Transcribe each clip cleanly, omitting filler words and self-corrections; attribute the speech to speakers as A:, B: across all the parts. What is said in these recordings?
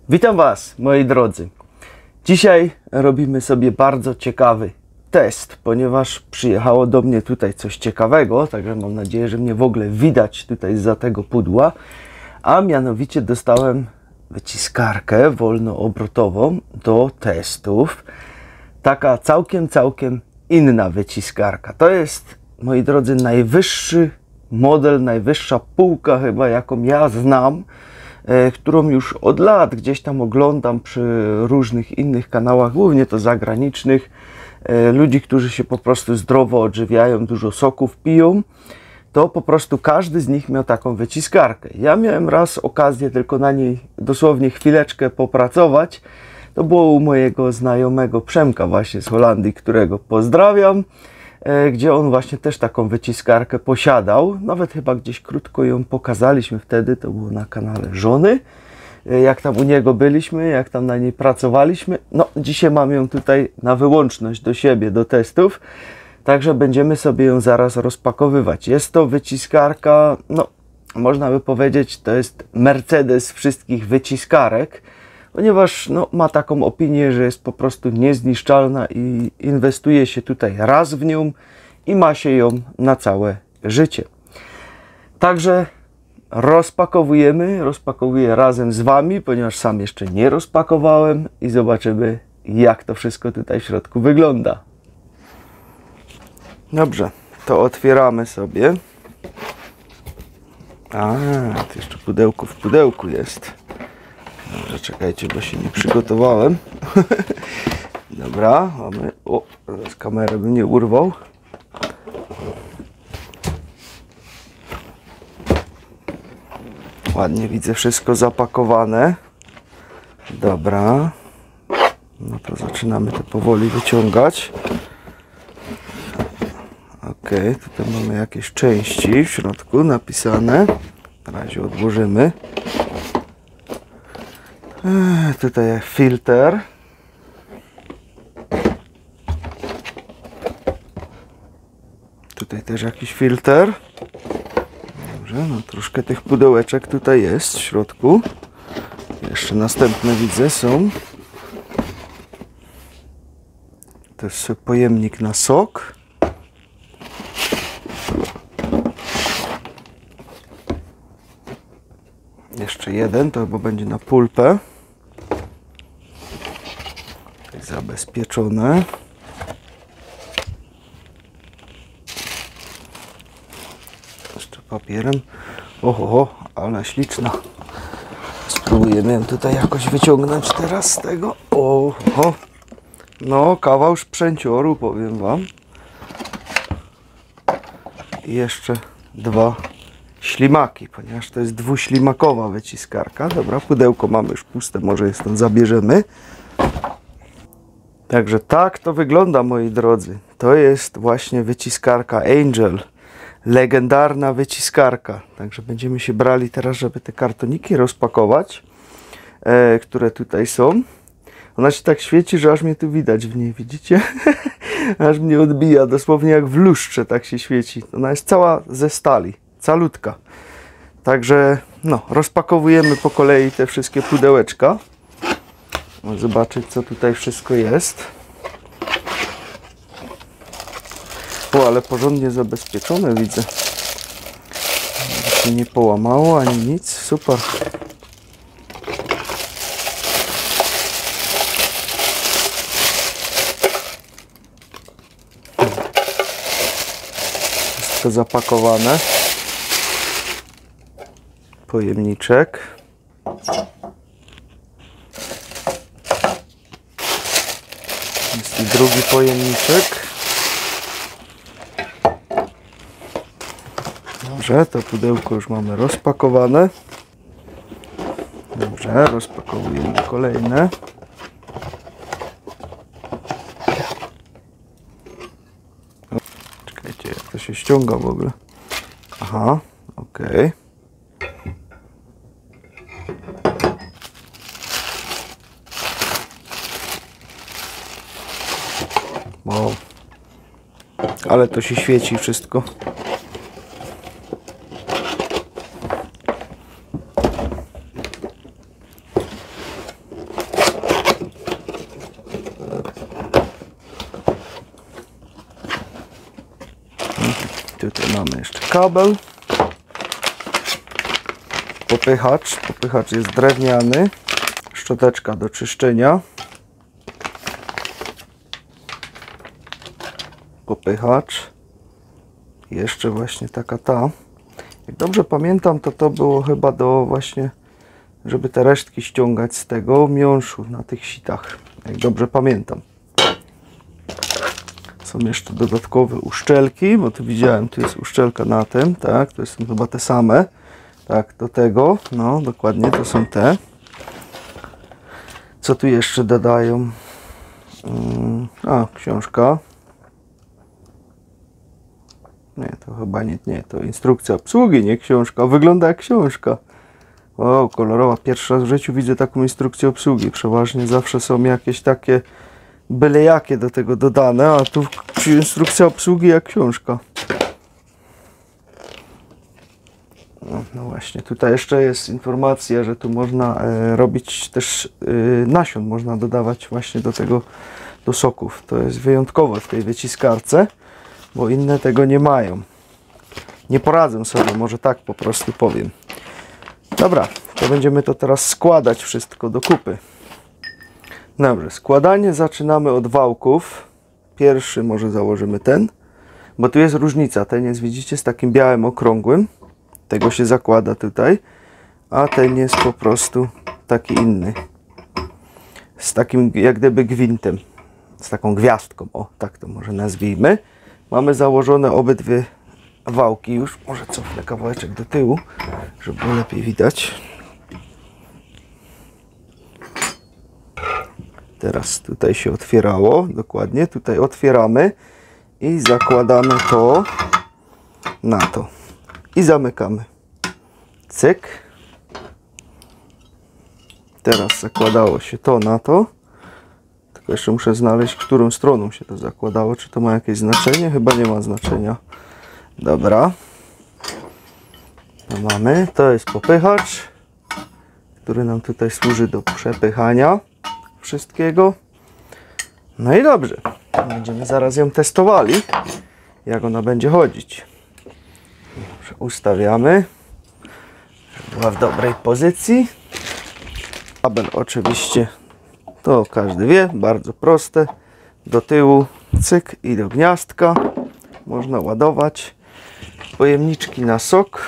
A: Witam Was, moi drodzy. Dzisiaj robimy sobie bardzo ciekawy test, ponieważ przyjechało do mnie tutaj coś ciekawego, także mam nadzieję, że mnie w ogóle widać tutaj zza tego pudła, a mianowicie dostałem wyciskarkę wolnoobrotową do testów. Taka całkiem inna wyciskarka. To jest, moi drodzy, najwyższy model, najwyższa półka chyba, jaką ja znam, którą już od lat gdzieś tam oglądam przy różnych innych kanałach, głównie to zagranicznych, ludzi, którzy się po prostu zdrowo odżywiają, dużo soków piją, to po prostu każdy z nich miał taką wyciskarkę. Ja miałem raz okazję tylko na niej dosłownie chwileczkę popracować. To było u mojego znajomego Przemka właśnie z Holandii, którego pozdrawiam, gdzie on właśnie też taką wyciskarkę posiadał. Nawet chyba gdzieś krótko ją pokazaliśmy wtedy, to było na kanale żony. Jak tam u niego byliśmy, jak tam na niej pracowaliśmy. No, dzisiaj mam ją tutaj na wyłączność do siebie, do testów. Także będziemy sobie ją zaraz rozpakowywać. Jest to wyciskarka, no, można by powiedzieć, to jest Mercedes wszystkich wyciskarek. Ponieważ no, ma taką opinię, że jest po prostu niezniszczalna i inwestuje się tutaj raz w nią i ma się ją na całe życie. Także rozpakowuję razem z Wami, ponieważ sam jeszcze nie rozpakowałem i zobaczymy, jak to wszystko tutaj w środku wygląda. Dobrze, to otwieramy sobie. A, to jeszcze pudełko w pudełku jest. Dobrze, czekajcie, bo się nie przygotowałem. Dobra, mamy... O, teraz kamerę bym nie urwał. Ładnie widzę wszystko zapakowane. Dobra. No to zaczynamy to powoli wyciągać. Ok, tutaj mamy jakieś części w środku napisane. Na razie odłożymy. Tutaj filtr. Tutaj też jakiś filtr. Dobrze, no troszkę tych pudełeczek tutaj jest w środku. Jeszcze następne widzę są. To jest pojemnik na sok. Jeszcze jeden, to chyba będzie na pulpę. Tak zabezpieczone. Jeszcze papierem. Oho, ale śliczna. Spróbujemy ją tutaj jakoś wyciągnąć teraz z tego. Oho. No, kawał sprzęcioru, powiem Wam. I jeszcze dwa ślimaki, ponieważ to jest dwuślimakowa wyciskarka. Dobra, pudełko mamy już puste, może je stąd zabierzemy. Także tak to wygląda, moi drodzy. To jest właśnie wyciskarka Angel. Legendarna wyciskarka. Także będziemy się brali teraz, żeby te kartoniki rozpakować, które tutaj są. Ona się tak świeci, że aż mnie tu widać w niej, widzicie? Aż mnie odbija, dosłownie jak w lustrze tak się świeci. Ona jest cała ze stali, calutka. Także no, rozpakowujemy po kolei te wszystkie pudełeczka. Zobaczyć, co tutaj wszystko jest. O, ale porządnie zabezpieczone widzę. Się nie połamało ani nic. Super. Wszystko zapakowane. Pojemniczek. Jest i drugi pojemniczek. Dobrze, to pudełko już mamy rozpakowane. Dobrze, rozpakowujemy kolejne. Czekajcie, jak to się ściąga w ogóle. Aha, okej. Wow. Ale to się świeci wszystko. Tutaj mamy jeszcze kabel. Popychacz. Popychacz jest drewniany. Szczoteczka do czyszczenia. Popychacz. Jeszcze właśnie taka ta. Jak dobrze pamiętam, to było chyba do właśnie, żeby te resztki ściągać z tego miąższu na tych sitach. Jak dobrze pamiętam. Są jeszcze dodatkowe uszczelki, bo tu widziałem, tu jest uszczelka na tym, tak, to są chyba te same. Tak, do tego, no dokładnie, to są te. Co tu jeszcze dodają? Książka. Nie, to chyba nie, to instrukcja obsługi, nie książka. Wygląda jak książka. O, kolorowa. Pierwszy raz w życiu widzę taką instrukcję obsługi. Przeważnie zawsze są jakieś takie byle jakie do tego dodane, a tu instrukcja obsługi jak książka. No właśnie, tutaj jeszcze jest informacja, że tu można robić też nasion, można dodawać właśnie do tego, do soków. To jest wyjątkowe w tej wyciskarce, bo inne tego nie mają. Nie poradzę sobie, może tak po prostu powiem. Dobra, to będziemy to teraz składać wszystko do kupy. Dobrze, składanie zaczynamy od wałków. Pierwszy może założymy ten, bo tu jest różnica. Ten jest, widzicie, z takim białym okrągłym. Tego się zakłada tutaj, a ten jest po prostu taki inny. Z takim jak gdyby gwintem, z taką gwiazdką, o tak to może nazwijmy. Mamy założone obydwie wałki już. Może cofnę kawałeczek do tyłu, żeby było lepiej widać. Teraz tutaj się otwierało, dokładnie, tutaj otwieramy i zakładamy to na to. I zamykamy. Cyk. Teraz zakładało się to na to. Tylko jeszcze muszę znaleźć, którą stroną się to zakładało. Czy to ma jakieś znaczenie? Chyba nie ma znaczenia. Dobra. To mamy. To jest popychacz, który nam tutaj służy do przepychania wszystkiego. No i dobrze. Będziemy zaraz ją testowali, jak ona będzie chodzić. Ustawiamy, żeby była w dobrej pozycji. Kabel oczywiście, to każdy wie, bardzo proste. Do tyłu, cyk i do gniazdka. Można ładować. Pojemniczki na sok.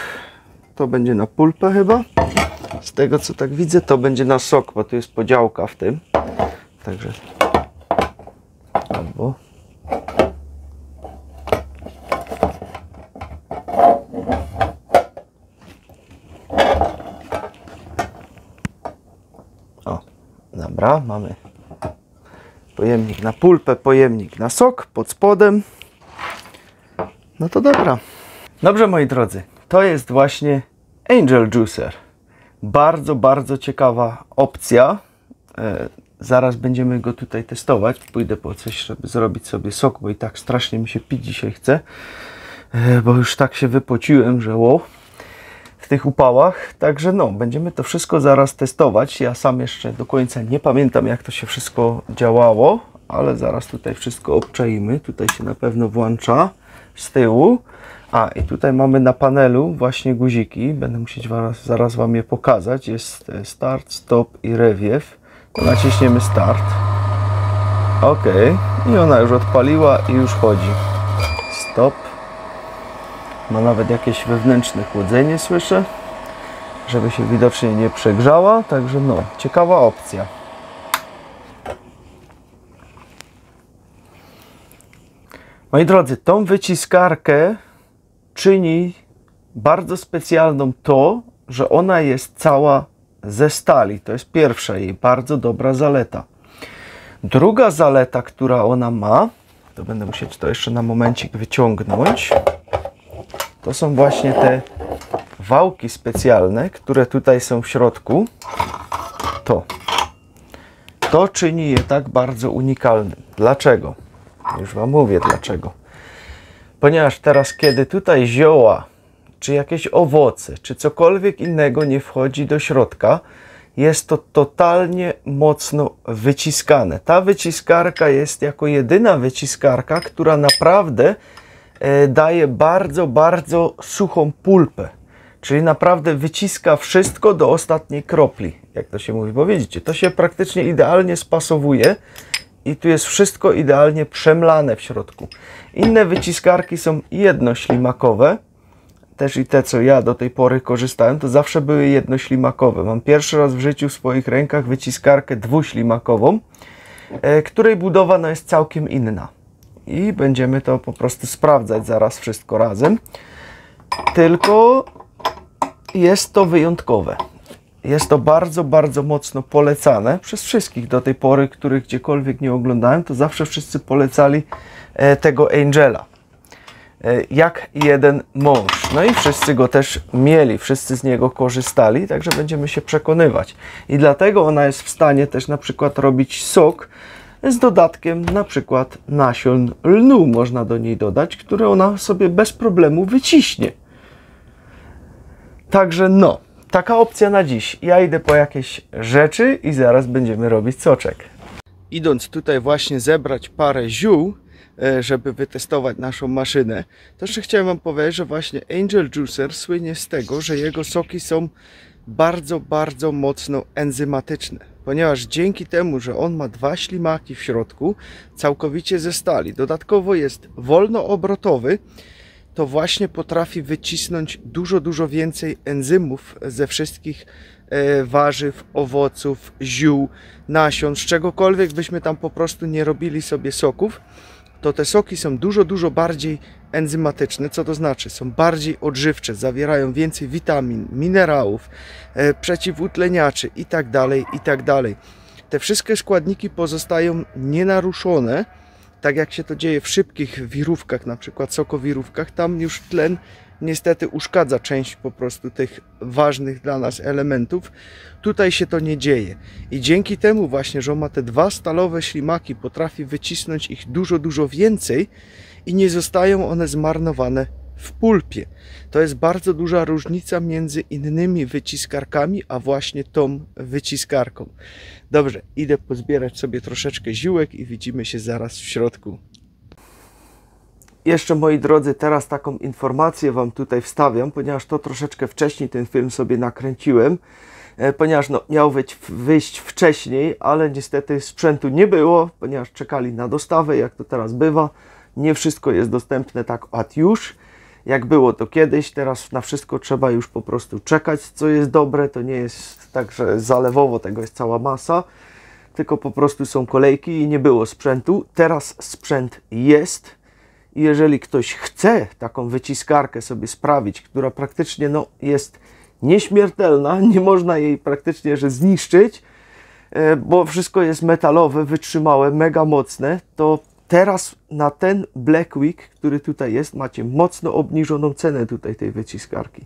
A: To będzie na pulpę chyba. Z tego co tak widzę, to będzie na sok, bo tu jest podziałka w tym. Także albo dobra, mamy pojemnik na pulpę, pojemnik na sok pod spodem. No to dobra. Dobrze, moi drodzy, to jest właśnie Angel Juicer. Bardzo, bardzo ciekawa opcja. Zaraz będziemy go tutaj testować. Pójdę po coś, żeby zrobić sobie sok, bo i tak strasznie mi się pić dzisiaj chce. Bo już tak się wypociłem, że wow. W tych upałach, także no, będziemy to wszystko zaraz testować. Ja sam jeszcze do końca nie pamiętam, jak to się wszystko działało, ale zaraz tutaj wszystko obczaimy. Tutaj się na pewno włącza z tyłu. A i tutaj mamy na panelu właśnie guziki. Będę musieć zaraz Wam je pokazać. Jest start, stop i rewiew. To naciśniemy start. Ok, i ona już odpaliła i już chodzi. Stop. Ma nawet jakieś wewnętrzne chłodzenie, słyszę, żeby się widocznie nie przegrzała, także no, ciekawa opcja. Moi drodzy, tą wyciskarkę czyni bardzo specjalną to, że ona jest cała ze stali. To jest pierwsza jej bardzo dobra zaleta. Druga zaleta, która ona ma, to będę musiał to jeszcze na momencik wyciągnąć. To są właśnie te wałki specjalne, które tutaj są w środku. To czyni je tak bardzo unikalnym. Dlaczego? Już Wam mówię dlaczego. Ponieważ teraz, kiedy tutaj zioła, czy jakieś owoce, czy cokolwiek innego nie wchodzi do środka, jest to totalnie mocno wyciskane. Ta wyciskarka jest jako jedyna wyciskarka, która naprawdę daje bardzo, bardzo suchą pulpę. Czyli naprawdę wyciska wszystko do ostatniej kropli, jak to się mówi. Bo widzicie, to się praktycznie idealnie spasowuje i tu jest wszystko idealnie przemlane w środku. Inne wyciskarki są jednoślimakowe. Też i te, co ja do tej pory korzystałem, to zawsze były jednoślimakowe. Mam pierwszy raz w życiu w swoich rękach wyciskarkę dwuślimakową, której budowa no, jest całkiem inna. I będziemy to po prostu sprawdzać zaraz wszystko razem. Tylko jest to wyjątkowe. Jest to bardzo, bardzo mocno polecane przez wszystkich do tej pory, których gdziekolwiek nie oglądałem, to zawsze wszyscy polecali tego Angela. Jak jeden mąż. No i wszyscy go też mieli, wszyscy z niego korzystali, także będziemy się przekonywać. I dlatego ona jest w stanie też na przykład robić sok z dodatkiem na przykład nasion lnu można do niej dodać, które ona sobie bez problemu wyciśnie. Także no, taka opcja na dziś. Ja idę po jakieś rzeczy i zaraz będziemy robić soczek. Idąc tutaj właśnie zebrać parę ziół, żeby wytestować naszą maszynę, to jeszcze chciałem wam powiedzieć, że właśnie Angel Juicer słynie z tego, że jego soki są bardzo, bardzo mocno enzymatyczne. Ponieważ dzięki temu, że on ma 2 ślimaki w środku, całkowicie ze stali, dodatkowo jest wolnoobrotowy, to właśnie potrafi wycisnąć dużo, dużo więcej enzymów ze wszystkich warzyw, owoców, ziół, nasion, z czegokolwiek byśmy tam po prostu nie robili sobie soków, to te soki są dużo, dużo bardziej enzymatyczne. Co to znaczy? Są bardziej odżywcze, zawierają więcej witamin, minerałów, przeciwutleniaczy itd., itd. Te wszystkie składniki pozostają nienaruszone, tak jak się to dzieje w szybkich wirówkach, na przykład sokowirówkach. Tam już tlen niestety uszkadza część po prostu tych ważnych dla nas elementów. Tutaj się to nie dzieje. I dzięki temu właśnie, że on ma te 2 stalowe ślimaki, potrafi wycisnąć ich dużo, dużo więcej i nie zostają one zmarnowane w pulpie. To jest bardzo duża różnica między innymi wyciskarkami, a właśnie tą wyciskarką. Dobrze, idę pozbierać sobie troszeczkę ziółek i widzimy się zaraz w środku. Jeszcze, moi drodzy, teraz taką informację wam tutaj wstawiam, ponieważ to troszeczkę wcześniej ten film sobie nakręciłem, ponieważ no, miał wyjść wcześniej, ale niestety sprzętu nie było, ponieważ czekali na dostawę, jak to teraz bywa. Nie wszystko jest dostępne tak już, jak było to kiedyś. Teraz na wszystko trzeba już po prostu czekać, co jest dobre. To nie jest tak, że zalewowo tego jest cała masa, tylko po prostu są kolejki i nie było sprzętu. Teraz sprzęt jest. I jeżeli ktoś chce taką wyciskarkę sobie sprawić, która praktycznie no, jest nieśmiertelna, nie można jej praktycznie że zniszczyć, bo wszystko jest metalowe, wytrzymałe, mega mocne, to teraz na ten Black Week, który tutaj jest, macie mocno obniżoną cenę tutaj tej wyciskarki.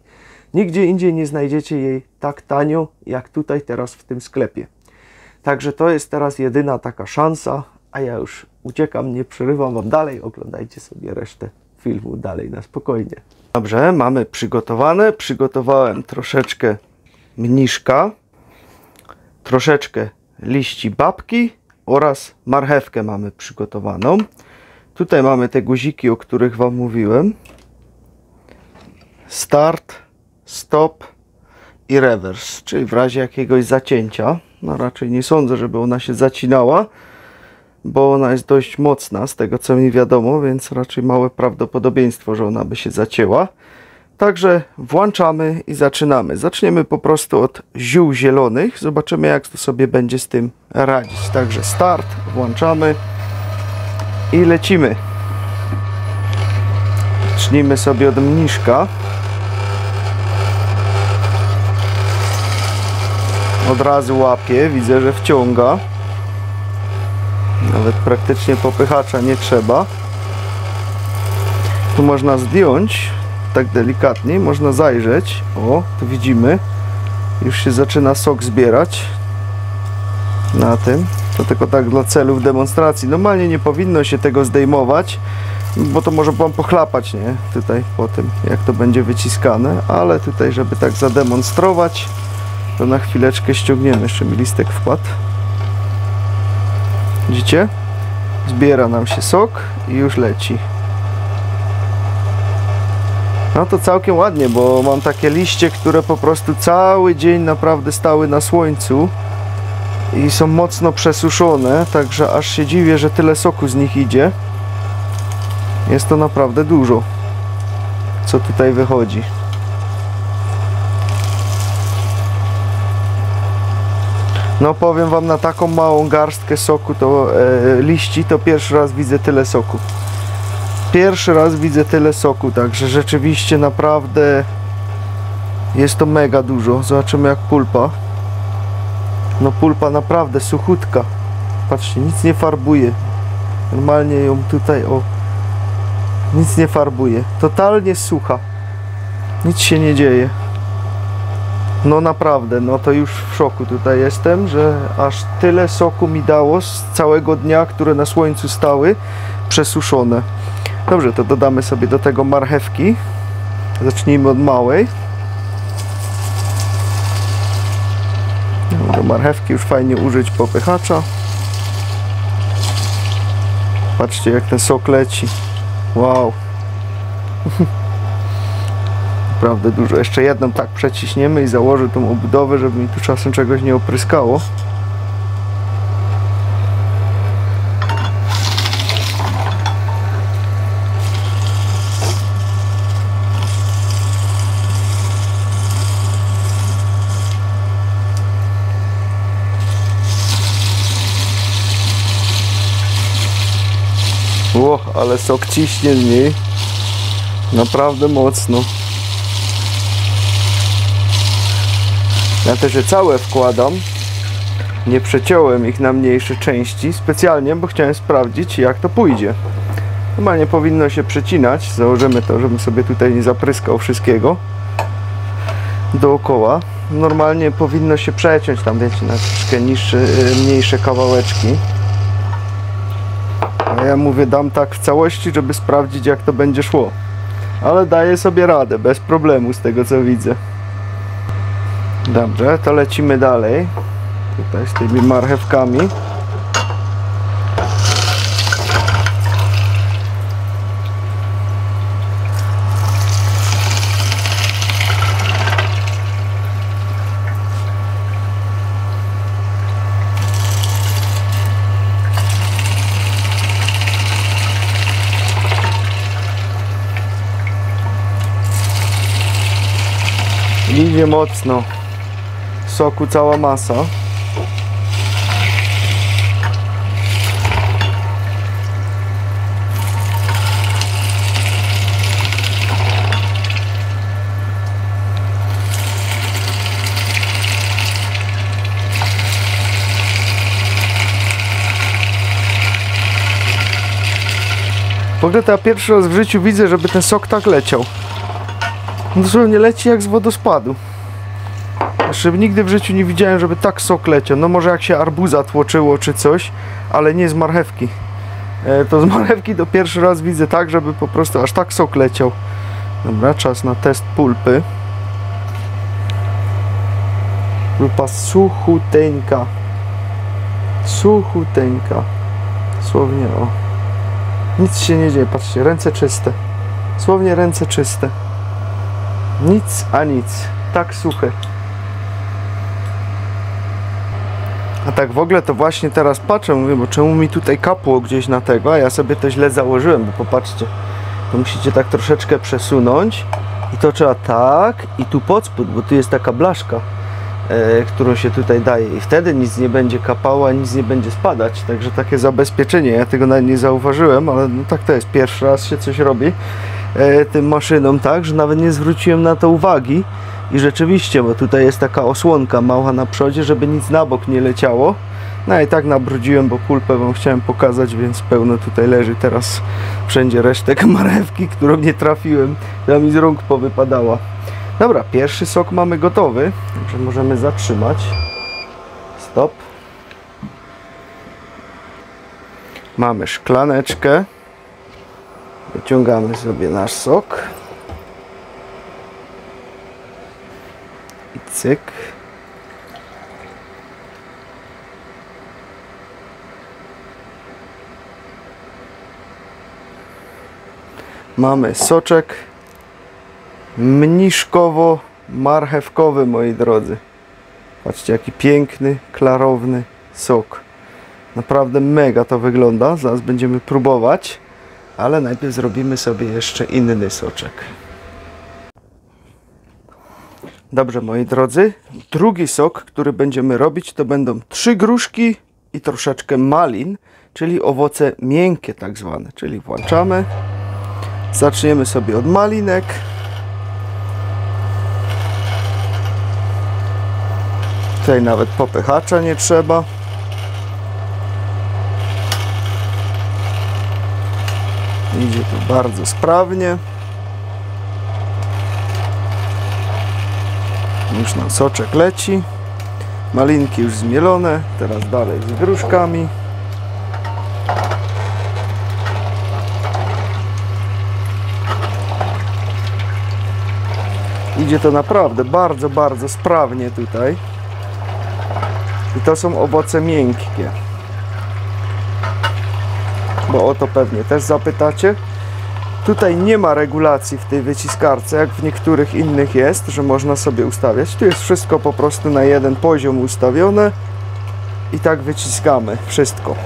A: Nigdzie indziej nie znajdziecie jej tak tanio, jak tutaj teraz w tym sklepie. Także to jest teraz jedyna taka szansa, a ja już uciekam, nie przerywam wam dalej, oglądajcie sobie resztę filmu dalej na spokojnie. Dobrze, mamy przygotowane. Przygotowałem troszeczkę mniszka, troszeczkę liści babki oraz marchewkę mamy przygotowaną. Tutaj mamy te guziki, o których wam mówiłem. Start, stop i reverse, czyli w razie jakiegoś zacięcia. No raczej nie sądzę, żeby ona się zacinała, bo ona jest dość mocna, z tego co mi wiadomo, więc raczej małe prawdopodobieństwo, że ona by się zacięła. Także włączamy i zaczynamy. Zaczniemy po prostu od ziół zielonych. Zobaczymy, jak to sobie będzie z tym radzić. Także start, włączamy i lecimy. Zacznijmy sobie od mniszka. Od razu łapie, widzę, że wciąga. Nawet praktycznie popychacza nie trzeba. Tu można zdjąć, tak delikatnie, można zajrzeć. O, tu widzimy, już się zaczyna sok zbierać na tym. To tylko tak dla celów demonstracji. Normalnie nie powinno się tego zdejmować, bo to może wam pochlapać, nie? Tutaj po tym, jak to będzie wyciskane, ale tutaj, żeby tak zademonstrować, to na chwileczkę ściągniemy. Jeszcze mi listek wpadł. Widzicie? Zbiera nam się sok i już leci. No to całkiem ładnie, bo mam takie liście, które po prostu cały dzień naprawdę stały na słońcu i są mocno przesuszone, także aż się dziwię, że tyle soku z nich idzie. Jest to naprawdę dużo, co tutaj wychodzi. No powiem wam, na taką małą garstkę soku, to liści, to pierwszy raz widzę tyle soku. Pierwszy raz widzę tyle soku, także rzeczywiście naprawdę jest to mega dużo. Zobaczymy jak pulpa. No pulpa naprawdę suchutka. Patrzcie, nic nie farbuje. Normalnie ją tutaj, o, nic nie farbuje. Totalnie sucha. Nic się nie dzieje. No naprawdę, no to już w szoku tutaj jestem, że aż tyle soku mi dało z całego dnia, które na słońcu stały, przesuszone. Dobrze, to dodamy sobie do tego marchewki. Zacznijmy od małej. Do marchewki już fajnie użyć popychacza. Patrzcie jak ten sok leci. Wow. Naprawdę dużo. Jeszcze jedną tak przeciśniemy i założę tą obudowę, żeby mi tu czasem czegoś nie opryskało. O, ale sok ciśnie z niej. Naprawdę mocno. Ja też je całe wkładam. Nie przeciąłem ich na mniejsze części specjalnie, bo chciałem sprawdzić jak to pójdzie. Normalnie powinno się przecinać. Założymy to, żebym sobie tutaj nie zapryskał wszystkiego dookoła. Normalnie powinno się przeciąć tam, wiecie, na troszkę mniejsze kawałeczki. A ja mówię, dam tak w całości, żeby sprawdzić jak to będzie szło. Ale daję sobie radę, bez problemu z tego co widzę. Dobrze, to lecimy dalej. Tutaj z tymi marchewkami. Idzie mocno. Soku cała masa. W ogóle to ja pierwszy raz w życiu widzę, żeby ten sok tak leciał. Dosłownie leci jak z wodospadu. Jeszcze nigdy w życiu nie widziałem, żeby tak sok leciał. No może jak się arbuza tłoczyło czy coś, ale nie z marchewki. To z marchewki to pierwszy raz widzę tak, żeby po prostu aż tak sok leciał. Dobra, czas na test pulpy. Pulpa suchuteńka. Suchuteńka. Dosłownie o. Nic się nie dzieje, patrzcie, ręce czyste. Dosłownie ręce czyste. Nic a nic. Tak suche. A tak w ogóle to właśnie teraz patrzę, mówię, bo czemu mi tutaj kapło gdzieś na tego, a ja sobie to źle założyłem, bo popatrzcie, to musicie tak troszeczkę przesunąć i to trzeba tak i tu pod spód, bo tu jest taka blaszka, którą się tutaj daje i wtedy nic nie będzie kapało, a nic nie będzie spadać, także takie zabezpieczenie, ja tego nawet nie zauważyłem, ale no tak to jest, pierwszy raz się coś robi tym maszynom, tak, że nawet nie zwróciłem na to uwagi. I rzeczywiście, bo tutaj jest taka osłonka mała na przodzie, żeby nic na bok nie leciało. No i tak nabrudziłem, bo pulpę wam chciałem pokazać, więc pełno tutaj leży teraz wszędzie resztek marchewki, którą nie trafiłem, która mi z rąk powypadała. Dobra, pierwszy sok mamy gotowy, także możemy zatrzymać. Stop. Mamy szklaneczkę. Wyciągamy sobie nasz sok. I cyk. Mamy soczek mniszkowo-marchewkowy, moi drodzy. Patrzcie, jaki piękny, klarowny sok. Naprawdę mega to wygląda. Zaraz będziemy próbować, ale najpierw zrobimy sobie jeszcze inny soczek. Dobrze, moi drodzy, drugi sok, który będziemy robić, to będą 3 gruszki i troszeczkę malin, czyli owoce miękkie tak zwane. Czyli włączamy. Zaczniemy sobie od malinek. Tutaj nawet popychacza nie trzeba. Idzie tu bardzo sprawnie. Już nam soczek leci. Malinki już zmielone. Teraz dalej z gruszkami. Idzie to naprawdę bardzo, bardzo sprawnie tutaj. I to są owoce miękkie. Bo o to pewnie też zapytacie. Tutaj nie ma regulacji w tej wyciskarce, jak w niektórych innych jest, że można sobie ustawiać. Tu jest wszystko po prostu na jeden poziom ustawione i tak wyciskamy wszystko.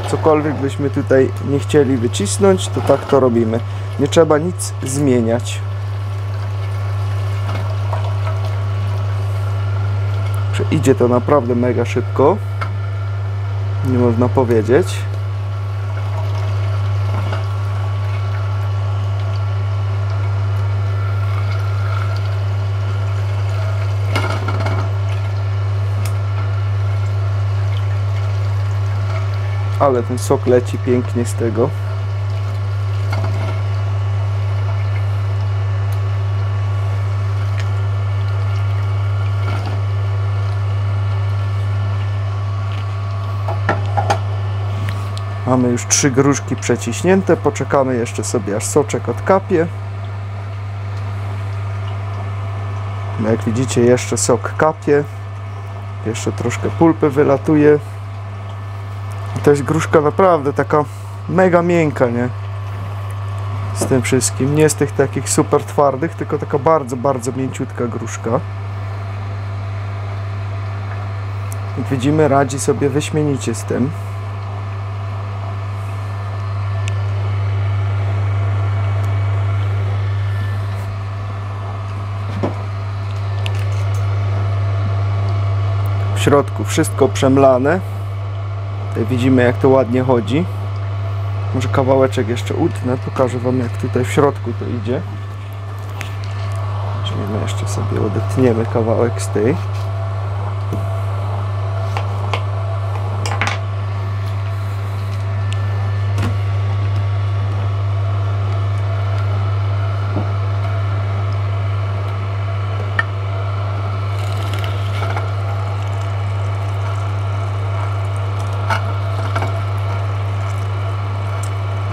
A: Cokolwiek byśmy tutaj nie chcieli wycisnąć, to tak to robimy. Nie trzeba nic zmieniać. Idzie to naprawdę mega szybko. Nie można powiedzieć. Ale ten sok leci pięknie z tego. Mamy już 3 gruszki przeciśnięte. Poczekamy jeszcze sobie, aż soczek odkapie. No jak widzicie, jeszcze sok kapie. Jeszcze troszkę pulpy wylatuje. I to jest gruszka naprawdę taka mega miękka, nie? Z tym wszystkim. Nie z tych takich super twardych, tylko taka bardzo, bardzo mięciutka gruszka. Jak widzimy, radzi sobie wyśmienicie z tym. W środku wszystko przemlane. Tutaj widzimy, jak to ładnie chodzi. Może kawałeczek jeszcze utnę. Pokażę wam, jak tutaj w środku to idzie. Weźmiemy jeszcze sobie, odetniemy kawałek z tej.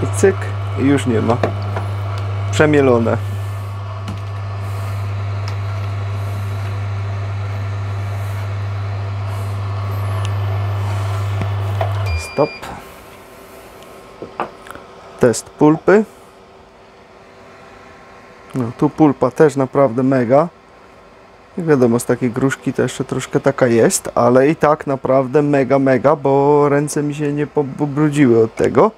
A: I cyk, i już nie ma. Przemielone. Stop. Test pulpy. No, tu pulpa też naprawdę mega. I wiadomo, z takiej gruszki to jeszcze troszkę taka jest, ale i tak naprawdę mega, bo ręce mi się nie pobrudziły od tego.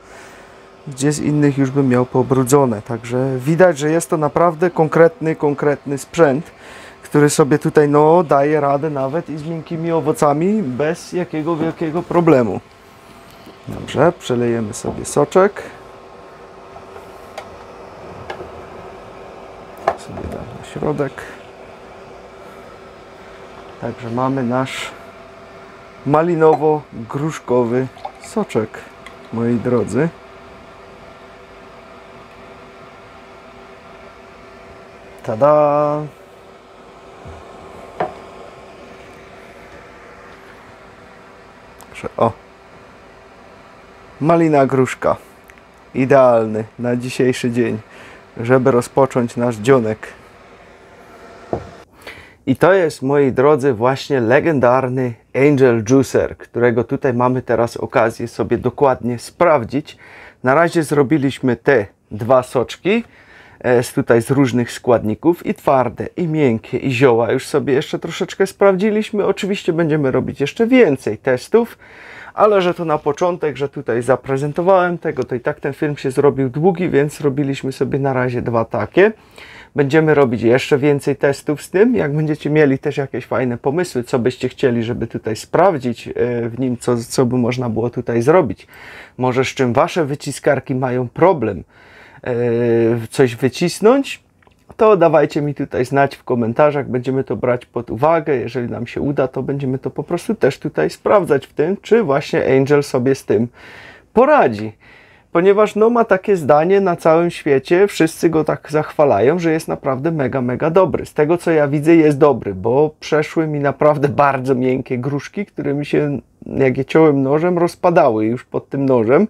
A: Gdzie z innych już bym miał pobrudzone. Także widać, że jest to naprawdę konkretny sprzęt, który sobie tutaj no daje radę nawet i z miękkimi owocami bez jakiego wielkiego problemu. Dobrze, przelejemy sobie soczek. Sobie dam na środek. Także mamy nasz malinowo-gruszkowy soczek, moi drodzy. Tada! O! Malina gruszka. Idealny na dzisiejszy dzień, żeby rozpocząć nasz dzionek. I to jest, moi drodzy, właśnie legendarny Angel Juicer, którego tutaj mamy teraz okazję sobie dokładnie sprawdzić. Na razie zrobiliśmy te 2 soczki. tutaj z różnych składników, i twarde, i miękkie, i zioła. Już sobie jeszcze troszeczkę sprawdziliśmy. Oczywiście będziemy robić jeszcze więcej testów, ale że to na początek, że tutaj zaprezentowałem tego, to i tak ten film się zrobił długi, więc robiliśmy sobie na razie 2 takie. Będziemy robić jeszcze więcej testów z tym. Jak będziecie mieli też jakieś fajne pomysły, co byście chcieli, żeby tutaj sprawdzić w nim, co by można było tutaj zrobić. Może z czym wasze wyciskarki mają problem coś wycisnąć, to dawajcie mi tutaj znać w komentarzach. Będziemy to brać pod uwagę. Jeżeli nam się uda, to będziemy to po prostu też tutaj sprawdzać w tym, czy właśnie Angel sobie z tym poradzi. Ponieważ no, ma takie zdanie na całym świecie, wszyscy go tak zachwalają, że jest naprawdę mega dobry. Z tego co ja widzę, jest dobry, bo przeszły mi naprawdę bardzo miękkie gruszki, które mi się, jak je ciąłem nożem, rozpadały już pod tym nożem.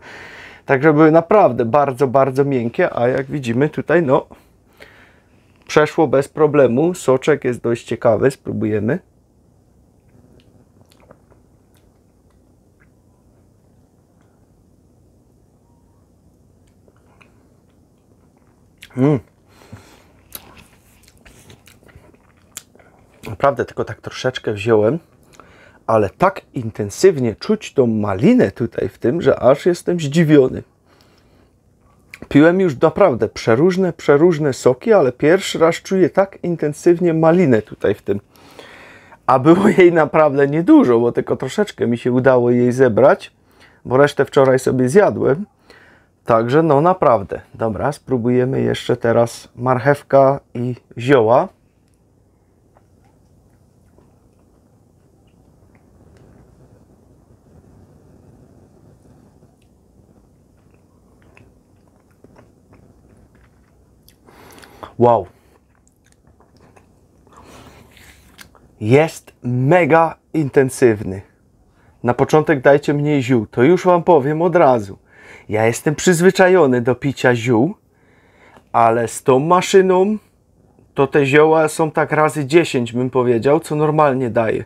A: Także były naprawdę bardzo miękkie, a jak widzimy tutaj, no, przeszło bez problemu. Soczek jest dość ciekawy, spróbujemy. Naprawdę tylko tak troszeczkę wziąłem, ale tak intensywnie czuć tą malinę tutaj w tym, że aż jestem zdziwiony. Piłem już naprawdę przeróżne soki, ale pierwszy raz czuję tak intensywnie malinę tutaj w tym. A było jej naprawdę niedużo, bo tylko troszeczkę mi się udało jej zebrać, bo resztę wczoraj sobie zjadłem. Także no naprawdę. Dobra, spróbujemy jeszcze teraz marchewka i zioła. Wow. Jest mega intensywny. Na początek dajcie mniej ziół. To już wam powiem od razu. Ja jestem przyzwyczajony do picia ziół, ale z tą maszyną to te zioła są tak razy 10, bym powiedział, co normalnie daje.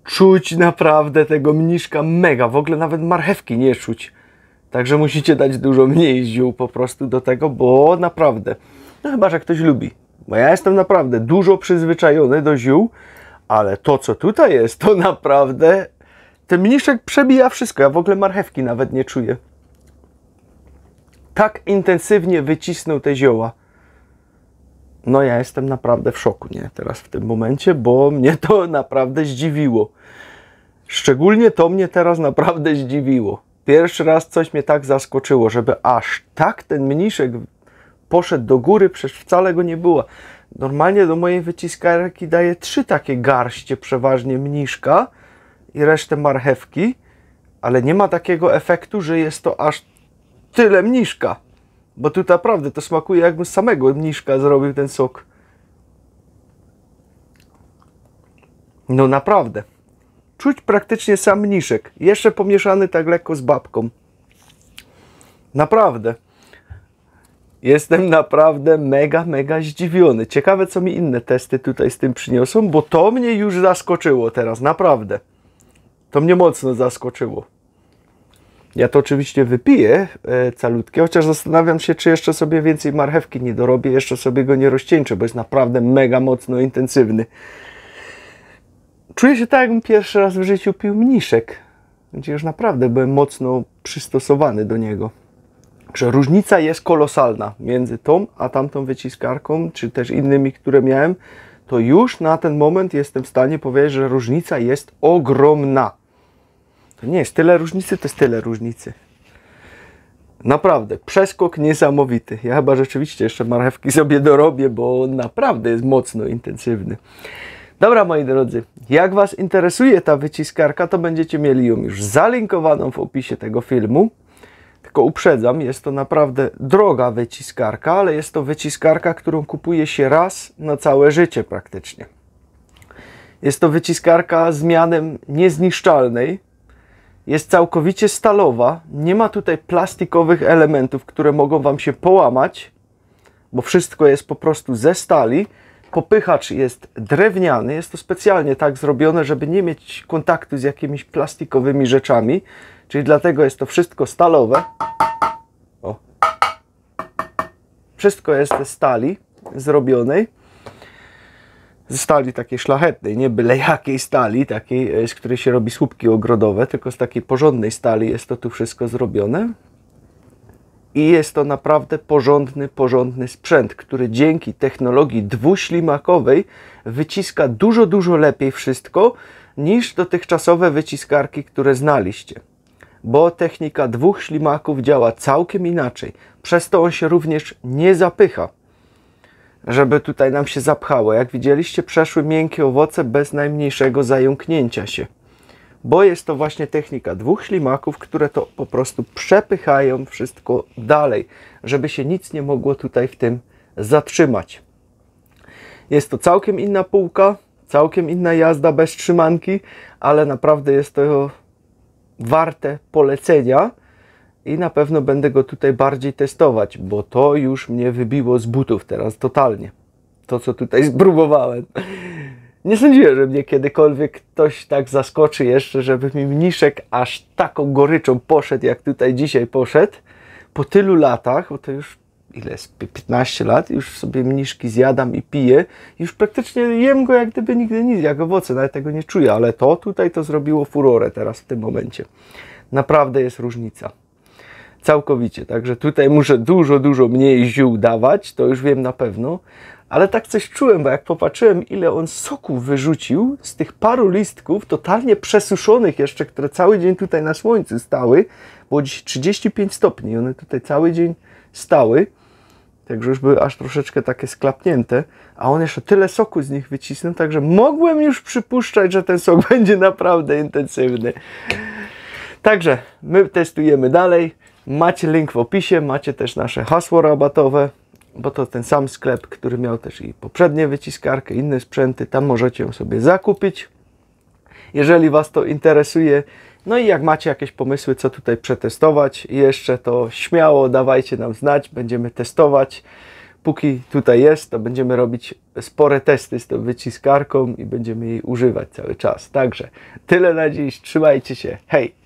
A: Czuć naprawdę tego mniszka mega. W ogóle nawet marchewki nie czuć. Także musicie dać dużo mniej ziół po prostu do tego, bo naprawdę, no chyba że ktoś lubi. Bo ja jestem naprawdę dużo przyzwyczajony do ziół, ale to co tutaj jest, to naprawdę ten mniszek przebija wszystko. Ja w ogóle marchewki nawet nie czuję. Tak intensywnie wycisnął te zioła. No ja jestem naprawdę w szoku, nie? Teraz w tym momencie, bo mnie to naprawdę zdziwiło. Szczególnie to mnie teraz naprawdę zdziwiło. Pierwszy raz coś mnie tak zaskoczyło, żeby aż tak ten mniszek poszedł do góry, przecież wcale go nie było. Normalnie do mojej wyciskarki daję 3 takie garście przeważnie mniszka i resztę marchewki, ale nie ma takiego efektu, że jest to aż tyle mniszka. Bo tu naprawdę to smakuje, jakbym z samego mniszka zrobił ten sok. No naprawdę. Czuć praktycznie sam mniszek. Jeszcze pomieszany tak lekko z babką. Naprawdę. Jestem naprawdę mega zdziwiony. Ciekawe, co mi inne testy tutaj z tym przyniosą, bo to mnie już zaskoczyło teraz. Naprawdę. To mnie mocno zaskoczyło. Ja to oczywiście wypiję calutkie, chociaż zastanawiam się, czy jeszcze sobie więcej marchewki nie dorobię, jeszcze sobie go nie rozcieńczę, bo jest naprawdę mega mocno intensywny. Czuję się tak, jakbym pierwszy raz w życiu pił mniszek. Gdzie już naprawdę byłem mocno przystosowany do niego. Że różnica jest kolosalna między tą a tamtą wyciskarką, czy też innymi, które miałem. To już na ten moment jestem w stanie powiedzieć, że różnica jest ogromna. To nie jest tyle różnicy, to jest tyle różnicy. Naprawdę, przeskok niesamowity. Ja chyba rzeczywiście jeszcze marchewki sobie dorobię, bo on naprawdę jest mocno intensywny. Dobra, moi drodzy, jak was interesuje ta wyciskarka, to będziecie mieli ją już zalinkowaną w opisie tego filmu. Tylko uprzedzam, jest to naprawdę droga wyciskarka, ale jest to wyciskarka, którą kupuje się raz na całe życie praktycznie. Jest to wyciskarka z mianem niezniszczalnej. Jest całkowicie stalowa. Nie ma tutaj plastikowych elementów, które mogą wam się połamać, bo wszystko jest po prostu ze stali. Popychacz jest drewniany. Jest to specjalnie tak zrobione, żeby nie mieć kontaktu z jakimiś plastikowymi rzeczami. Czyli dlatego jest to wszystko stalowe. O. Wszystko jest ze stali zrobionej. Ze stali takiej szlachetnej, nie byle jakiej stali, takiej, z której się robi słupki ogrodowe, tylko z takiej porządnej stali jest to tu wszystko zrobione. I jest to naprawdę porządny sprzęt, który dzięki technologii dwuślimakowej wyciska dużo lepiej wszystko niż dotychczasowe wyciskarki, które znaliście. Bo technika dwóch ślimaków działa całkiem inaczej. Przez to on się również nie zapycha, żeby tutaj nam się zapchało. Jak widzieliście, przeszły miękkie owoce bez najmniejszego zająknięcia się. Bo jest to właśnie technika dwóch ślimaków, które to po prostu przepychają wszystko dalej, żeby się nic nie mogło tutaj w tym zatrzymać. Jest to całkiem inna półka, całkiem inna jazda bez trzymanki, ale naprawdę jest to warte polecenia i na pewno będę go tutaj bardziej testować, bo to już mnie wybiło z butów teraz totalnie. To, co tutaj spróbowałem. Nie sądziłem, że mnie kiedykolwiek ktoś tak zaskoczy jeszcze, żeby mi mniszek aż taką goryczą poszedł, jak tutaj dzisiaj poszedł. Po tylu latach, bo to już ile jest? 15 lat, już sobie mniszki zjadam i piję. Już praktycznie jem go jak gdyby nigdy nic, jak owoce, nawet tego nie czuję, ale to tutaj to zrobiło furorę teraz w tym momencie. Naprawdę jest różnica. Całkowicie, także tutaj muszę dużo mniej ziół dawać, to już wiem na pewno. Ale tak coś czułem, bo jak popatrzyłem, ile on soku wyrzucił z tych paru listków, totalnie przesuszonych jeszcze, które cały dzień tutaj na słońcu stały, było dziś 35 stopni, one tutaj cały dzień stały, także już były aż troszeczkę takie sklapnięte, a on jeszcze tyle soku z nich wycisnął, także mogłem już przypuszczać, że ten sok będzie naprawdę intensywny. Także my testujemy dalej, macie link w opisie, macie też nasze hasło rabatowe, bo to ten sam sklep, który miał też i poprzednie wyciskarkę, inne sprzęty, tam możecie ją sobie zakupić, jeżeli Was to interesuje. No i jak macie jakieś pomysły, co tutaj przetestować jeszcze, to śmiało dawajcie nam znać, będziemy testować. Póki tutaj jest, to będziemy robić spore testy z tą wyciskarką i będziemy jej używać cały czas. Także tyle na dziś, trzymajcie się, hej!